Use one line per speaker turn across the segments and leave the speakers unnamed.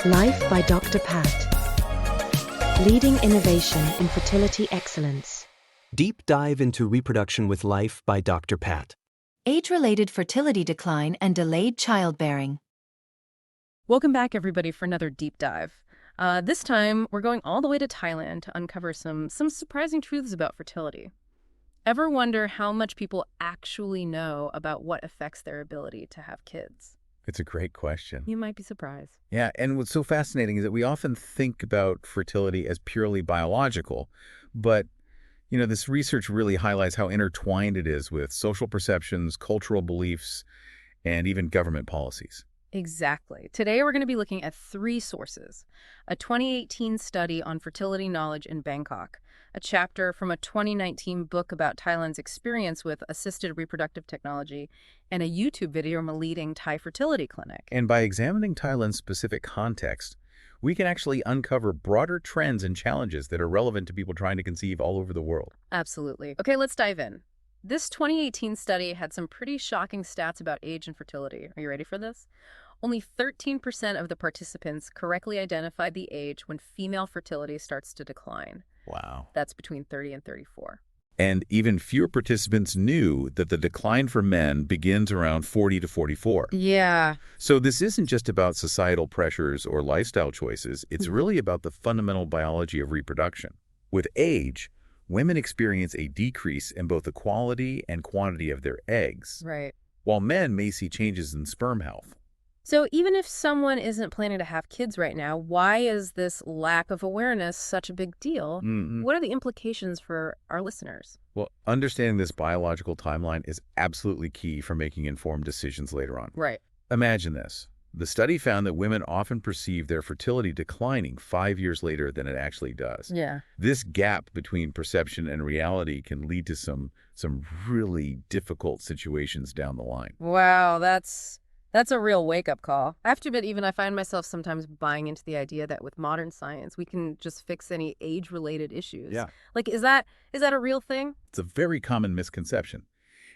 Life by Dr. Pat. Leading innovation in fertility excellence.
Deep dive into reproduction with Life by Dr. Pat.
Age-related fertility decline and delayed childbearing.
Welcome back, everybody, for another deep dive. This time, we're going all the way to Thailand to uncover some surprising truths about fertility. Ever wonder how much people actually know about what affects their ability to have kids?
It's a great question.
You might be surprised.
Yeah, and what's so fascinating is that we often think about fertility as purely biological, but this research really highlights how intertwined it is with social perceptions, cultural beliefs, and even government policies.
Exactly. Today, we're going to be looking at three sources: a 2018 study on fertility knowledge in Bangkok, a chapter from a 2019 book about Thailand's experience with assisted reproductive technology, and a YouTube video from a leading Thai fertility clinic.
And by examining Thailand's specific context, we can actually uncover broader trends and challenges that are relevant to people trying to conceive all over the world.
Absolutely. Okay, let's dive in. This 2018 study had some pretty shocking stats about age and fertility. Are you ready for this? Only 13% of the participants correctly identified the age when female fertility starts to decline.
Wow.
That's between 30 and 34.
And even fewer participants knew that the decline for men begins around 40 to 44.
Yeah.
So this isn't just about societal pressures or lifestyle choices. It's really about the fundamental biology of reproduction. With age, women experience a decrease in both the quality and quantity of their eggs,
Right.
while men may see changes in sperm health.
So even if someone isn't planning to have kids right now, why is this lack of awareness such a big deal? What are the implications for our listeners?
Well, understanding this biological timeline is absolutely key for making informed decisions later on.
Right.
Imagine this. The study found that women often perceive their fertility declining 5 years later than it actually does.
Yeah.
This gap between perception and reality can lead to some really difficult situations down the line.
Wow, that's a real wake-up call. I have to admit, even I find myself sometimes buying into the idea that with modern science, we can just fix any age-related issues.
Yeah.
Like, is that a real thing?
It's a very common misconception.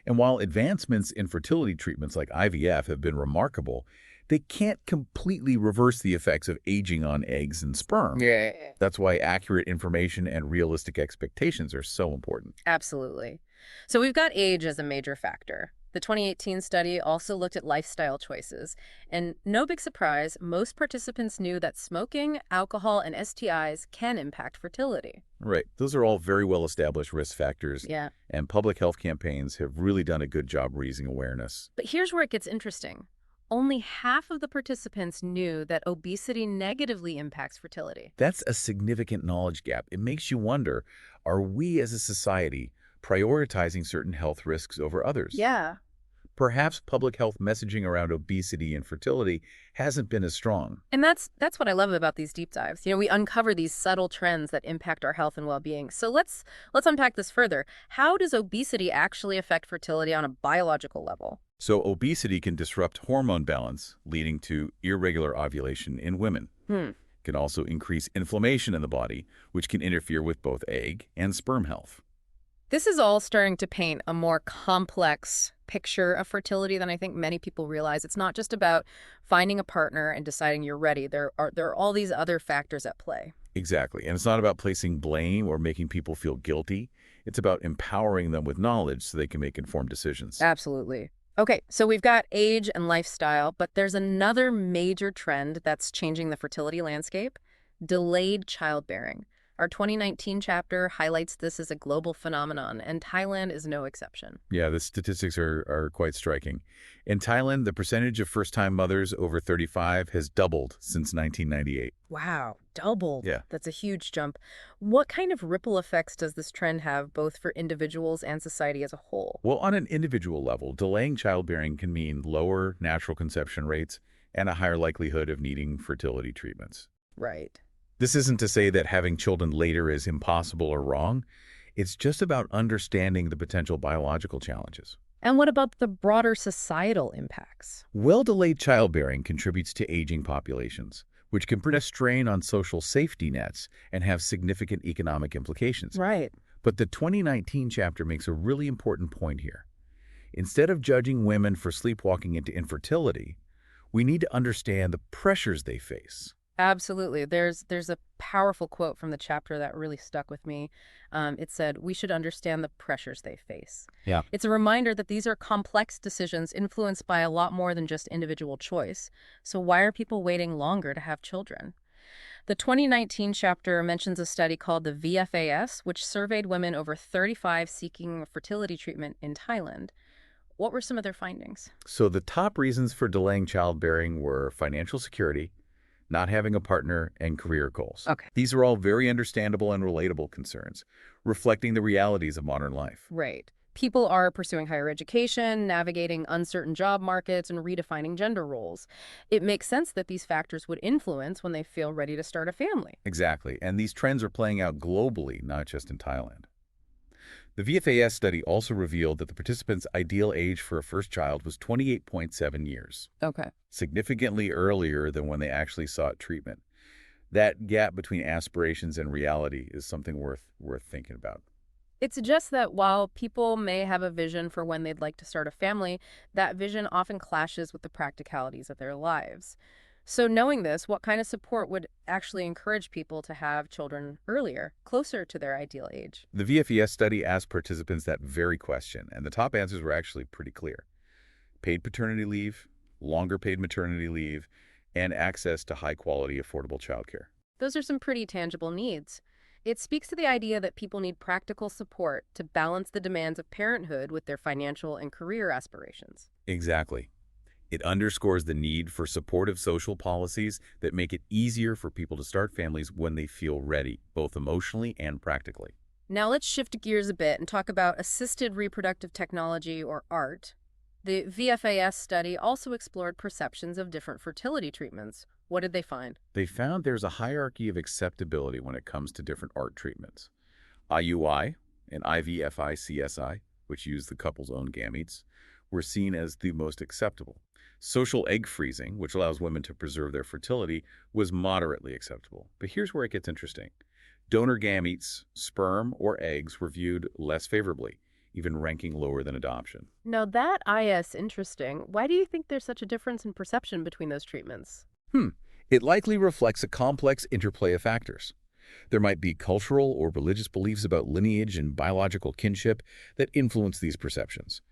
And while advancements in fertility treatments like IVF have been remarkable, they can't completely reverse the effects of aging on eggs and sperm.
Yeah.
That's why accurate information and realistic expectations are so important.
Absolutely. So we've got age as a major factor. The 2018 study also looked at lifestyle choices. And no big surprise, most participants knew that smoking, alcohol, and STIs can impact fertility.
Right. Those are all very well-established risk factors.
Yeah.
And public health campaigns have really done a good job raising awareness.
But here's where it gets interesting. Only half of the participants knew that obesity negatively impacts fertility.
That's a significant knowledge gap. It makes you wonder, are we as a society prioritizing certain health risks over others?
Yeah.
Perhaps public health messaging around obesity and fertility hasn't been as strong.
And that's what I love about these deep dives. We uncover these subtle trends that impact our health and well-being. So let's unpack this further. How does obesity actually affect fertility on a biological level?
So obesity can disrupt hormone balance, leading to irregular ovulation in women. It can also increase inflammation in the body, which can interfere with both egg and sperm health.
This is all starting to paint a more complex picture of fertility than I think many people realize. It's not just about finding a partner and deciding you're ready. There are all these other factors at play.
Exactly. And it's not about placing blame or making people feel guilty. It's about empowering them with knowledge so they can make informed decisions.
Absolutely. Okay, so we've got age and lifestyle, but there's another major trend that's changing the fertility landscape: delayed childbearing. Our 2019 chapter highlights this as a global phenomenon, and Thailand is no exception.
Yeah, the statistics are quite striking. In Thailand, the percentage of first-time mothers over 35 has doubled since 1998.
Wow, doubled.
Yeah.
That's a huge jump. What kind of ripple effects does this trend have both for individuals and society as a whole?
Well, on an individual level, delaying childbearing can mean lower natural conception rates and a higher likelihood of needing fertility treatments.
Right.
This isn't to say that having children later is impossible or wrong. It's just about understanding the potential biological challenges.
And what about the broader societal impacts?
Well-delayed childbearing contributes to aging populations, which can put a strain on social safety nets and have significant economic implications.
Right.
But the 2019 chapter makes a really important point here. Instead of judging women for sleepwalking into infertility, we need to understand the pressures they face.
Absolutely. There's a powerful quote from the chapter that really stuck with me. It said, "We should understand the pressures they face."
Yeah.
It's a reminder that these are complex decisions influenced by a lot more than just individual choice. So why are people waiting longer to have children? The 2019 chapter mentions a study called the VFAS, which surveyed women over 35 seeking fertility treatment in Thailand. What were some of their findings?
So the top reasons for delaying childbearing were financial security, not having a partner, and career goals.
Okay.
These are all very understandable and relatable concerns, reflecting the realities of modern life.
Right. People are pursuing higher education, navigating uncertain job markets, and redefining gender roles. It makes sense that these factors would influence when they feel ready to start a family.
Exactly, and these trends are playing out globally, not just in Thailand. The VFAS study also revealed that the participants' ideal age for a first child was 28.7 years,
Okay.
significantly earlier than when they actually sought treatment. That gap between aspirations and reality is something worth thinking about.
It suggests that while people may have a vision for when they'd like to start a family, that vision often clashes with the practicalities of their lives. So knowing this, what kind of support would actually encourage people to have children earlier, closer to their ideal age?
The VFES study asked participants that very question, and the top answers were actually pretty clear. Paid paternity leave, longer paid maternity leave, and access to high-quality, affordable childcare.
Those are some pretty tangible needs. It speaks to the idea that people need practical support to balance the demands of parenthood with their financial and career aspirations.
Exactly. It underscores the need for supportive social policies that make it easier for people to start families when they feel ready, both emotionally and practically.
Now let's shift gears a bit and talk about assisted reproductive technology, or ART. The VFAS study also explored perceptions of different fertility treatments. What did they find?
They found there's a hierarchy of acceptability when it comes to different ART treatments. IUI and IVFI-CSI, which use the couple's own gametes, were seen as the most acceptable. Social egg freezing, which allows women to preserve their fertility, was moderately acceptable. But here's where it gets interesting. Donor gametes, sperm or eggs, were viewed less favorably, even ranking lower than adoption.
Now that is interesting. Why do you think there's such a difference in perception between those treatments?
It likely reflects a complex interplay of factors. There might be cultural or religious beliefs about lineage and biological kinship that influence these perceptions.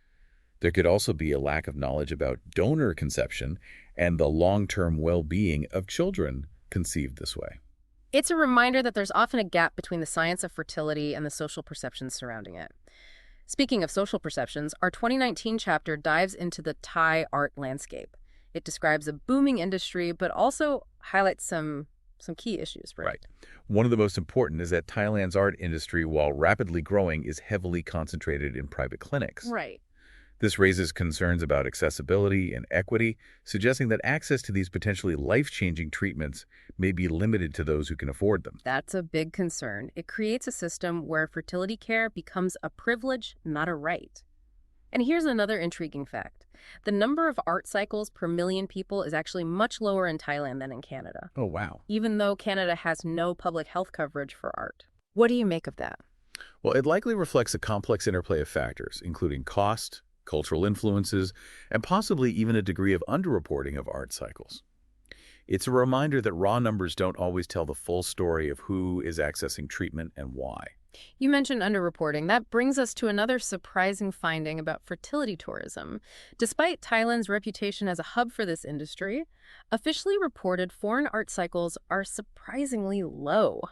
There could also be a lack of knowledge about donor conception and the long-term well-being of children conceived this way.
It's a reminder that there's often a gap between the science of fertility and the social perceptions surrounding it. Speaking of social perceptions, our 2019 chapter dives into the Thai art landscape. It describes a booming industry, but also highlights some key issues, right?
Right. One of the most important is that Thailand's art industry, while rapidly growing, is heavily concentrated in private clinics.
Right.
This raises concerns about accessibility and equity, suggesting that access to these potentially life-changing treatments may be limited to those who can afford them.
That's a big concern. It creates a system where fertility care becomes a privilege, not a right. And here's another intriguing fact. The number of art cycles per million people is actually much lower in Thailand than in Canada,
Oh, wow.
even though Canada has no public health coverage for art. What do you make of that?
Well, it likely reflects a complex interplay of factors, including cost, cultural influences, and possibly even a degree of underreporting of art cycles. It's a reminder that raw numbers don't always tell the full story of who is accessing treatment and why.
You mentioned underreporting. That brings us to another surprising finding about fertility tourism. Despite Thailand's reputation as a hub for this industry, officially reported foreign art cycles are surprisingly low.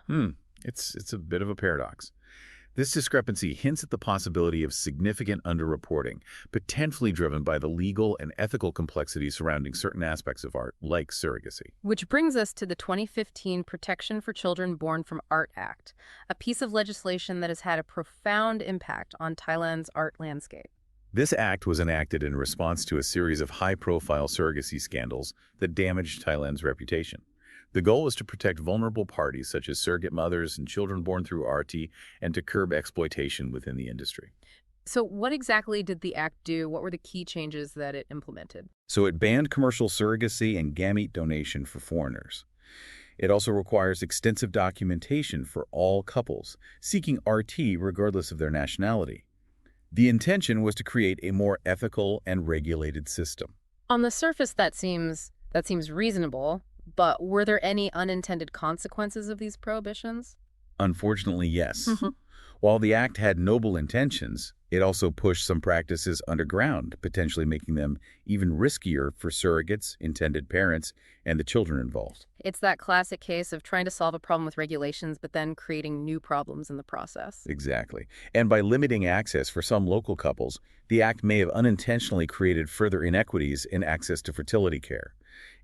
It's a bit of a paradox. This discrepancy hints at the possibility of significant underreporting, potentially driven by the legal and ethical complexities surrounding certain aspects of art, like surrogacy.
Which brings us to the 2015 Protection for Children Born from Art Act, a piece of legislation that has had a profound impact on Thailand's art landscape.
This act was enacted in response to a series of high-profile surrogacy scandals that damaged Thailand's reputation. The goal was to protect vulnerable parties such as surrogate mothers and children born through RT and to curb exploitation within the industry.
So what exactly did the act do? What were the key changes that it implemented?
So it banned commercial surrogacy and gamete donation for foreigners. It also requires extensive documentation for all couples seeking RT regardless of their nationality. The intention was to create a more ethical and regulated system.
On the surface, that seems reasonable. But were there any unintended consequences of these prohibitions?
Unfortunately, yes. While the act had noble intentions, it also pushed some practices underground, potentially making them even riskier for surrogates, intended parents, and the children involved.
It's that classic case of trying to solve a problem with regulations, but then creating new problems in the process.
Exactly. And by limiting access for some local couples, the act may have unintentionally created further inequities in access to fertility care.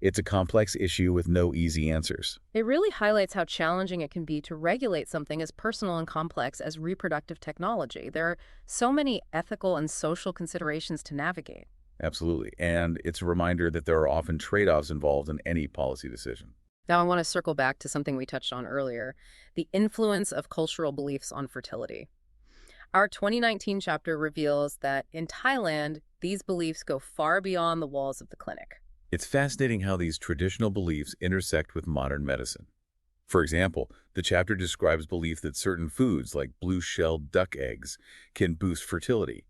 It's a complex issue with no easy answers.
It really highlights how challenging it can be to regulate something as personal and complex as reproductive technology. There are so many ethical and social considerations to navigate.
Absolutely. And it's a reminder that there are often trade-offs involved in any policy decision.
Now, I want to circle back to something we touched on earlier, the influence of cultural beliefs on fertility. Our 2019 chapter reveals that in Thailand, these beliefs go far beyond the walls of the clinic.
It's fascinating how these traditional beliefs intersect with modern medicine. For example, the chapter describes belief that certain foods, like blue-shelled duck eggs, can boost fertility,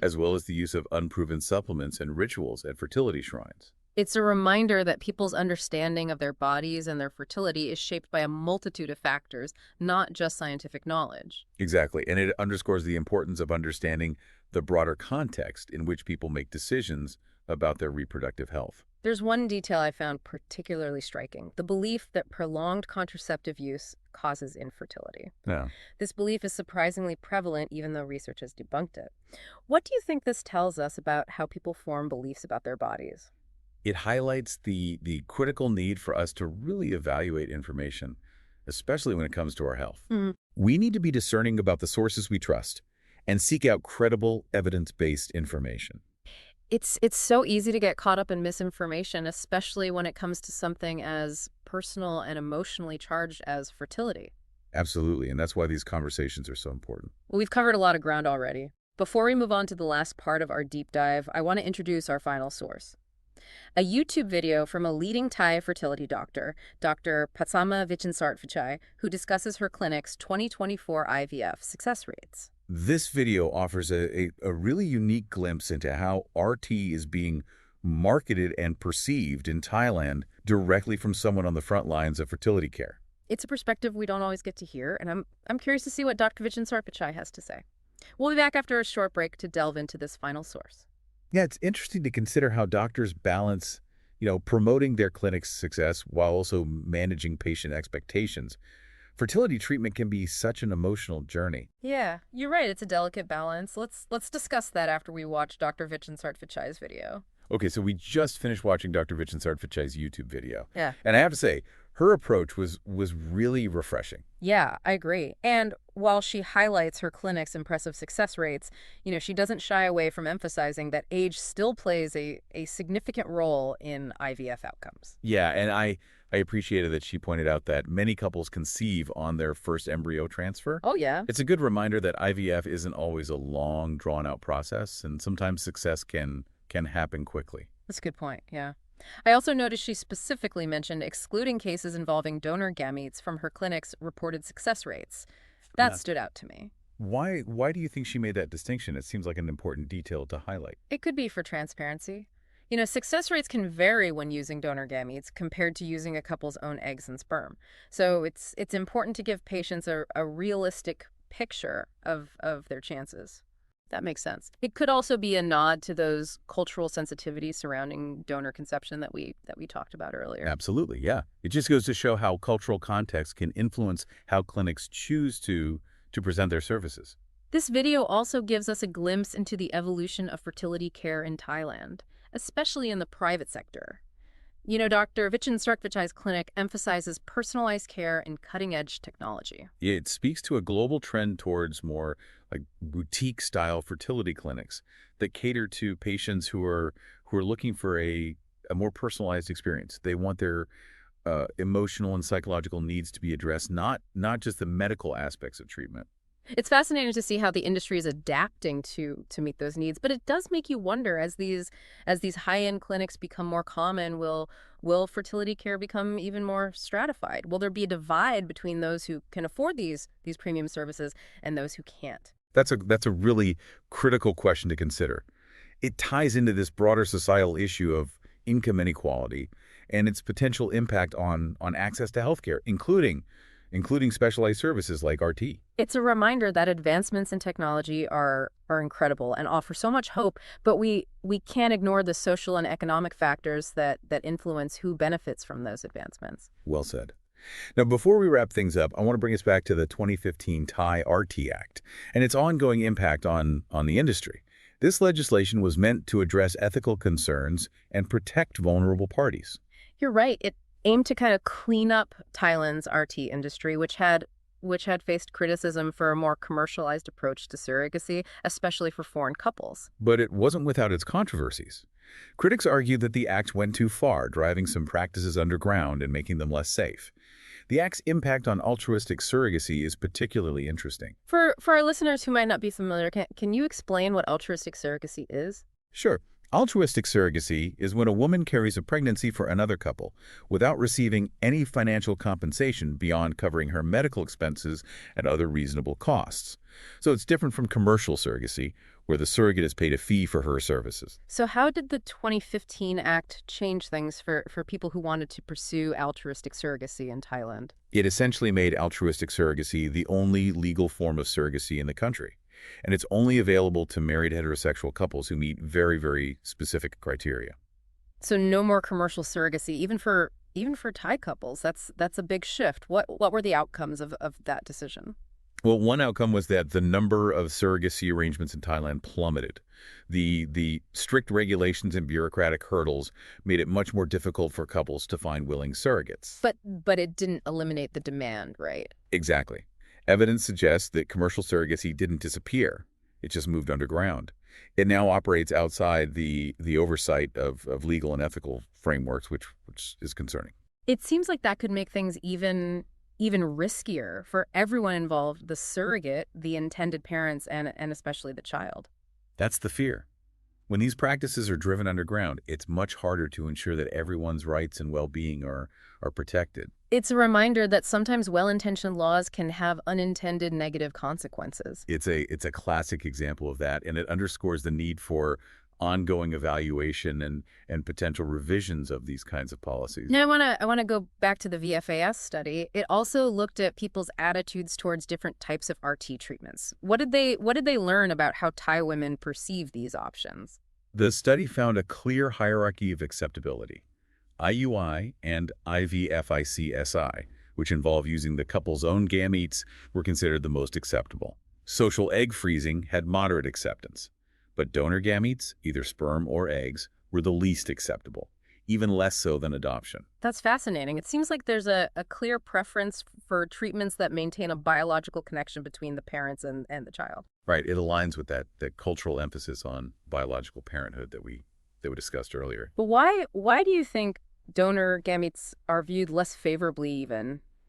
as well as the use of unproven supplements and rituals at fertility shrines.
It's a reminder that people's understanding of their bodies and their fertility is shaped by a multitude of factors, not just scientific knowledge.
Exactly, and it underscores the importance of understanding the broader context in which people make decisions about their reproductive health.
There's one detail I found particularly striking, the belief that prolonged contraceptive use causes infertility.
Yeah.
This belief is surprisingly prevalent even though research has debunked it. What do you think this tells us about how people form beliefs about their bodies?
It highlights the critical need for us to really evaluate information, especially when it comes to our health. We need to be discerning about the sources we trust and seek out credible, evidence-based information.
It's so easy to get caught up in misinformation, especially when it comes to something as personal and emotionally charged as fertility.
Absolutely, and that's why these conversations are so important.
Well, we've covered a lot of ground already. Before we move on to the last part of our deep dive, I want to introduce our final source. A YouTube video from a leading Thai fertility doctor, Dr. Patsama Vichinsartvichai, who discusses her clinic's 2024 IVF success rates.
This video offers a really unique glimpse into how RT is being marketed and perceived in Thailand directly from someone on the front lines of fertility care.
It's a perspective we don't always get to hear, and I'm curious to see what Dr. Vichinsartvichai has to say. We'll be back after a short break to delve into this final source.
Yeah, it's interesting to consider how doctors balance, promoting their clinic's success while also managing patient expectations. Fertility treatment can be such an emotional journey.
Yeah, you're right. It's a delicate balance. Let's discuss that after we watch Dr. Vichinsartvichai's video.
Okay, so we just finished watching Dr. Vichinsartvichai's YouTube video.
Yeah.
And I have to say, her approach was really refreshing.
Yeah, I agree. And while she highlights her clinic's impressive success rates, she doesn't shy away from emphasizing that age still plays a significant role in IVF outcomes.
Yeah, and I appreciated that she pointed out that many couples conceive on their first embryo transfer.
Oh, yeah.
It's a good reminder that IVF isn't always a long, drawn-out process, and sometimes success can happen quickly.
That's a good point, yeah. I also noticed she specifically mentioned excluding cases involving donor gametes from her clinic's reported success rates. That stood out to me.
Why do you think she made that distinction? It seems like an important detail to highlight.
It could be for transparency. Success rates can vary when using donor gametes compared to using a couple's own eggs and sperm. So it's important to give patients a realistic picture of their chances. That makes sense. It could also be a nod to those cultural sensitivities surrounding donor conception that we talked about earlier.
Absolutely, yeah. It just goes to show how cultural context can influence how clinics choose to present their services.
This video also gives us a glimpse into the evolution of fertility care in Thailand, especially in the private sector. Dr. Vichinsartvichai's clinic emphasizes personalized care and cutting-edge technology.
It speaks to a global trend towards more like boutique-style fertility clinics that cater to patients who are looking for a more personalized experience. They want their emotional and psychological needs to be addressed, not just the medical aspects of treatment.
It's fascinating to see how the industry is adapting to meet those needs, but it does make you wonder, as these high-end clinics become more common, will fertility care become even more stratified? Will there be a divide between those who can afford these premium services and those who can't?
That's a really critical question to consider. It ties into this broader societal issue of income inequality and its potential impact on access to healthcare, including specialized services like RT.
It's a reminder that advancements in technology are incredible and offer so much hope, but we can't ignore the social and economic factors that influence who benefits from those advancements.
Well said. Now, before we wrap things up, I want to bring us back to the 2015 Thai RT Act and its ongoing impact on the industry. This legislation was meant to address ethical concerns and protect vulnerable parties.
You're right. It aimed to kind of clean up Thailand's RT industry, which had faced criticism for a more commercialized approach to surrogacy, especially for foreign couples.
But it wasn't without its controversies. Critics argued that the act went too far, driving some practices underground and making them less safe. The act's impact on altruistic surrogacy is particularly interesting.
For our listeners who might not be familiar, can you explain what altruistic surrogacy is?
Sure. Altruistic surrogacy is when a woman carries a pregnancy for another couple without receiving any financial compensation beyond covering her medical expenses and other reasonable costs. So it's different from commercial surrogacy, where the surrogate is paid a fee for her services.
So how did the 2015 Act change things for people who wanted to pursue altruistic surrogacy in Thailand?
It essentially made altruistic surrogacy the only legal form of surrogacy in the country. And it's only available to married heterosexual couples who meet very, very specific criteria.
So no more commercial surrogacy, even for Thai couples. That's a big shift. What were the outcomes of that decision?
Well, one outcome was that the number of surrogacy arrangements in Thailand plummeted. The strict regulations and bureaucratic hurdles made it much more difficult for couples to find willing surrogates.
But it didn't eliminate the demand, right?
Exactly. Evidence suggests that commercial surrogacy didn't disappear. It just moved underground. It now operates outside the oversight of legal and ethical frameworks, which is concerning.
It seems like that could make things even riskier for everyone involved, the surrogate, the intended parents, and especially the child.
That's the fear. When these practices are driven underground, it's much harder to ensure that everyone's rights and well-being are protected.
It's a reminder that sometimes well-intentioned laws can have unintended negative consequences.
It's a classic example of that, and it underscores the need for ongoing evaluation and potential revisions of these kinds of policies.
Now, I want to go back to the VFAS study. It also looked at people's attitudes towards different types of RT treatments. What did they learn about how Thai women perceive these options?
The study found a clear hierarchy of acceptability. IUI and IVFIC-SI, which involve using the couple's own gametes, were considered the most acceptable. Social egg freezing had moderate acceptance. But donor gametes, either sperm or eggs, were the least acceptable, even less so than adoption.
That's fascinating. It seems like there's a clear preference for treatments that maintain a biological connection between the parents and the child.
Right. It aligns with that cultural emphasis on biological parenthood that we discussed earlier.
But why do you think donor gametes are viewed less favorably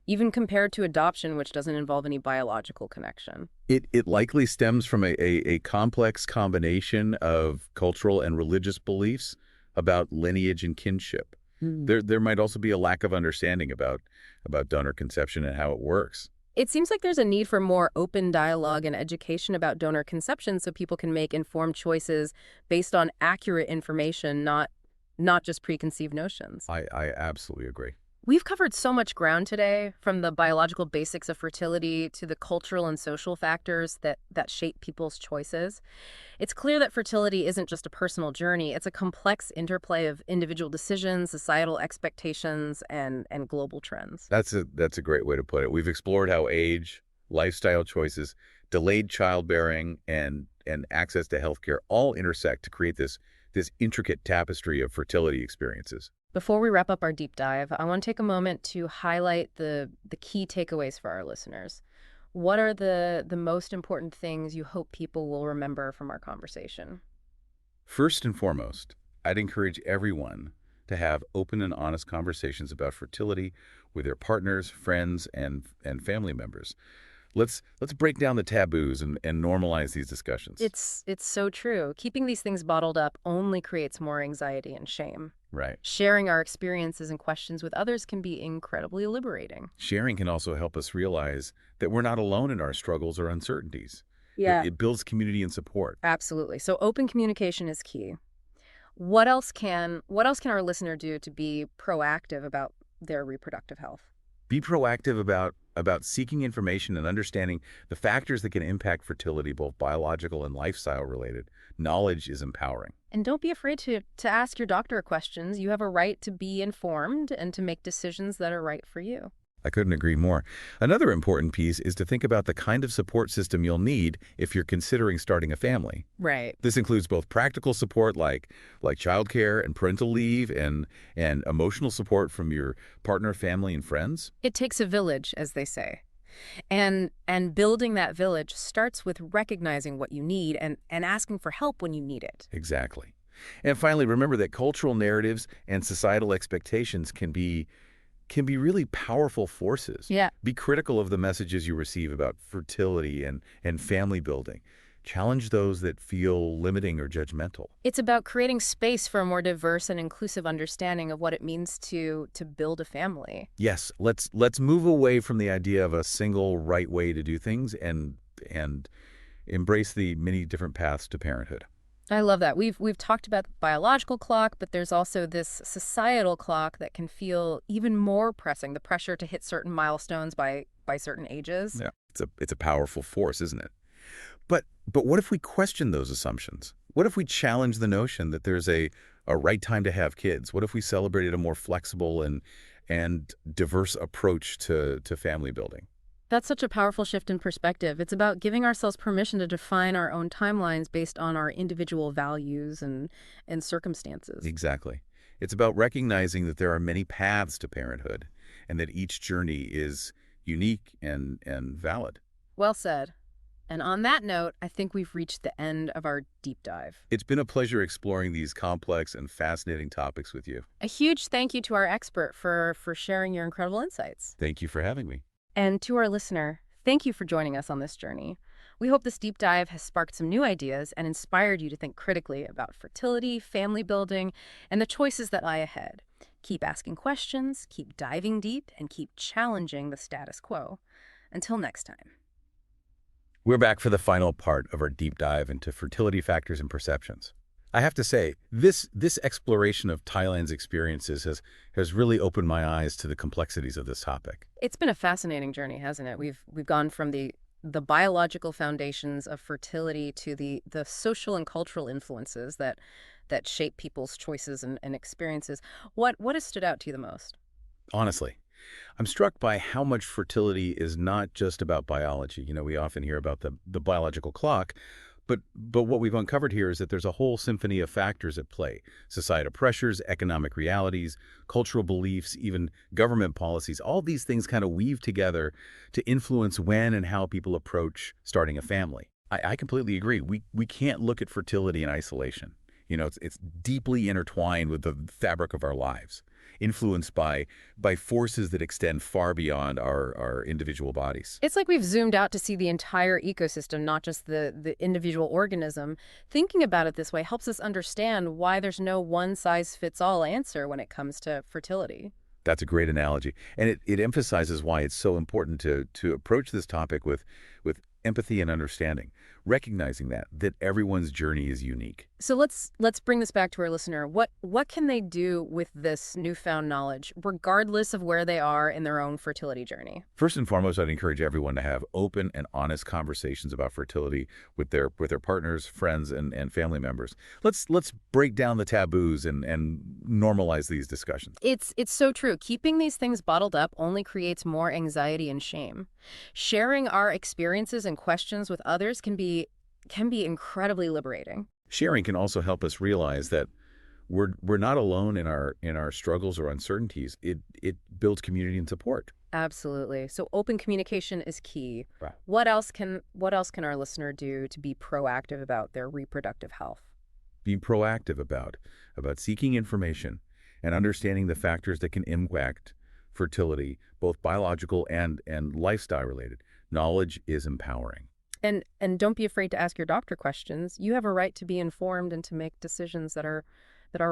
even compared to adoption, which doesn't involve any biological connection?
It likely stems from a complex combination of cultural and religious beliefs about lineage and kinship. There might also be a lack of understanding about donor conception and how it works.
It seems like there's a need for more open dialogue and education about donor conception so people can make informed choices based on accurate information, not just preconceived notions.
I absolutely agree.
We've covered so much ground today, from the biological basics of fertility to the cultural and social factors that shape people's choices. It's clear that fertility isn't just a personal journey. It's a complex interplay of individual decisions, societal expectations, and global trends.
That's a great way to put it. We've explored how age, lifestyle choices, delayed childbearing, and access to healthcare all intersect to create this intricate tapestry of fertility experiences.
Before we wrap up our deep dive, I want to take a moment to highlight the key takeaways for our listeners. What are the most important things you hope people will remember from our conversation?
First and foremost, I'd encourage everyone to have open and honest conversations about fertility with their partners, friends, and family members. Let's break down the taboos and normalize these discussions.
It's so true. Keeping these things bottled up only creates more anxiety and shame.
Right.
Sharing our experiences and questions with others can be incredibly liberating.
Sharing can also help us realize that we're not alone in our struggles or uncertainties.
Yeah.
It builds community and support.
Absolutely. So open communication is key. What else can our listener do to be proactive about their reproductive health?
Be proactive about seeking information and understanding the factors that can impact fertility, both biological and lifestyle related. Knowledge is empowering.
And don't be afraid to ask your doctor questions. You have a right to be informed and to make decisions that are right for you.
I couldn't agree more. Another important piece is to think about the kind of support system you'll need if you're considering starting a family.
Right.
This includes both practical support like childcare and parental leave and emotional support from your partner, family, and friends.
It takes a village, as they say. And building that village starts with recognizing what you need and asking for help when you need it.
Exactly. And finally, remember that cultural narratives and societal expectations can be really powerful forces.
Yeah.
Be critical of the messages you receive about fertility and family building. Challenge those that feel limiting or judgmental.
It's about creating space for a more diverse and inclusive understanding of what it means to build a family.
Yes, let's move away from the idea of a single right way to do things and embrace the many different paths to parenthood.
I love that. We've talked about the biological clock, but there's also this societal clock that can feel even more pressing, the pressure to hit certain milestones by certain ages.
Yeah, it's a powerful force, isn't it? But what if we question those assumptions? What if we challenge the notion that there's a right time to have kids? What if we celebrated a more flexible and diverse approach to family building?
That's such a powerful shift in perspective. It's about giving ourselves permission to define our own timelines based on our individual values and circumstances.
Exactly. It's about recognizing that there are many paths to parenthood and that each journey is unique and valid.
Well said. And on that note, I think we've reached the end of our deep dive.
It's been a pleasure exploring these complex and fascinating topics with you.
A huge thank you to our expert for sharing your incredible insights.
Thank you for having me.
And to our listener, thank you for joining us on this journey. We hope this deep dive has sparked some new ideas and inspired you to think critically about fertility, family building, and the choices that lie ahead. Keep asking questions, keep diving deep, and keep challenging the status quo. Until next time.
We're back for the final part of our deep dive into fertility factors and perceptions. I have to say, this exploration of Thailand's experiences has really opened my eyes to the complexities of this topic.
It's been a fascinating journey, hasn't it? We've gone from the biological foundations of fertility to the social and cultural influences that shape people's choices and experiences. What has stood out to you the most?
Honestly, I'm struck by how much fertility is not just about biology. You know, we often hear about the biological clock, but what we've uncovered here is that there's a whole symphony of factors at play. Societal pressures, economic realities, cultural beliefs, even government policies. All these things kind of weave together to influence when and how people approach starting a family. I completely agree. We can't look at fertility in isolation. You know, it's deeply intertwined with the fabric of our lives, influenced by forces that extend far beyond our individual bodies.
It's like we've zoomed out to see the entire ecosystem, not just the individual organism. Thinking about it this way helps us understand why there's no one-size-fits-all answer when it comes to fertility.
That's a great analogy. And it emphasizes why it's so important to approach this topic with empathy and understanding, recognizing that everyone's journey is unique.
So let's bring this back to our listener. What can they do with this newfound knowledge, regardless of where they are in their own fertility journey?
First and foremost, I'd encourage everyone to have open and honest conversations about fertility with their partners, friends, and family members. Let's break down the taboos and normalize these discussions.
It's so true. Keeping these things bottled up only creates more anxiety and shame. Sharing our experiences and questions with others can be incredibly liberating.
Sharing can also help us realize that we're not alone in our struggles or uncertainties. It builds community and support.
Absolutely. So open communication is key.
Right.
What else can our listener do to be proactive about their reproductive health?
Being proactive about seeking information and understanding the factors that can impact fertility, both biological and lifestyle related. Knowledge is empowering.
And don't be afraid to ask your doctor questions. You have a right to be informed and to make decisions that are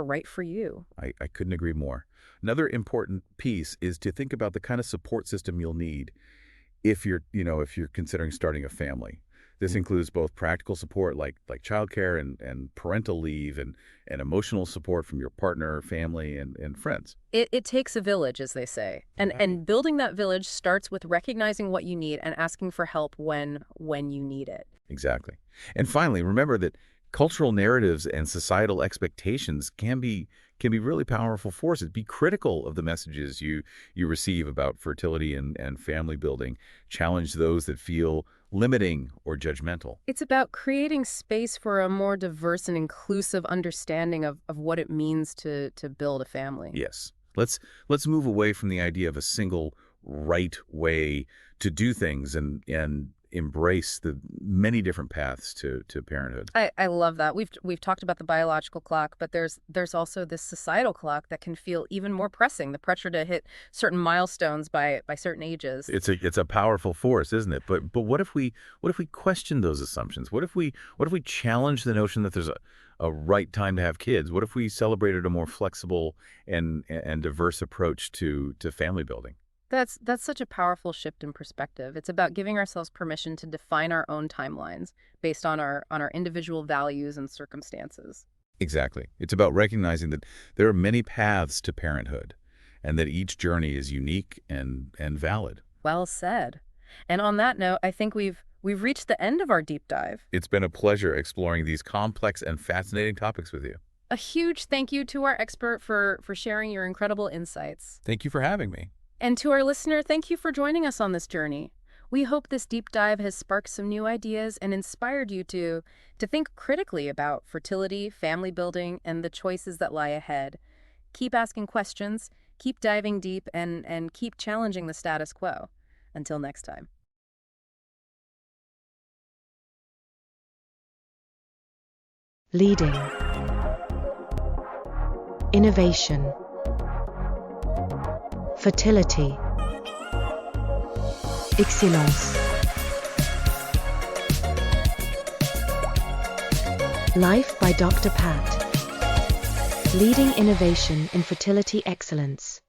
right for you.
I couldn't agree more. Another important piece is to think about the kind of support system you'll need if you're considering starting a family. This includes both practical support like childcare and parental leave and emotional support from your partner, family, and friends.
It takes a village, as they say. And building that village starts with recognizing what you need and asking for help when you need it.
Exactly. And finally, remember that cultural narratives and societal expectations can be really powerful forces. Be critical of the messages you receive about fertility and family building. Challenge those that feel limiting or judgmental.
It's about creating space for a more diverse and inclusive understanding of what it means to build a family.
Yes. Let's move away from the idea of a single right way to do things and embrace the many different paths to parenthood.
I love that. We've talked about the biological clock, but there's also this societal clock that can feel even more pressing, the pressure to hit certain milestones by certain ages.
It's a powerful force, isn't it? But what if we question those assumptions? What if we challenge the notion that there's a right time to have kids? What if we celebrated a more flexible and diverse approach to family building?
That's such a powerful shift in perspective. It's about giving ourselves permission to define our own timelines based on our individual values and circumstances.
Exactly. It's about recognizing that there are many paths to parenthood and that each journey is unique and valid.
Well said. And on that note, I think we've reached the end of our deep dive.
It's been a pleasure exploring these complex and fascinating topics with you.
A huge thank you to our expert for sharing your incredible insights.
Thank you for having me.
And to our listener, thank you for joining us on this journey. We hope this deep dive has sparked some new ideas and inspired you to think critically about fertility, family building, and the choices that lie ahead. Keep asking questions, keep diving deep, and keep challenging the status quo. Until next time.
Leading. Innovation. Fertility. Excellence. Life by Dr. Pat. Leading innovation in fertility excellence.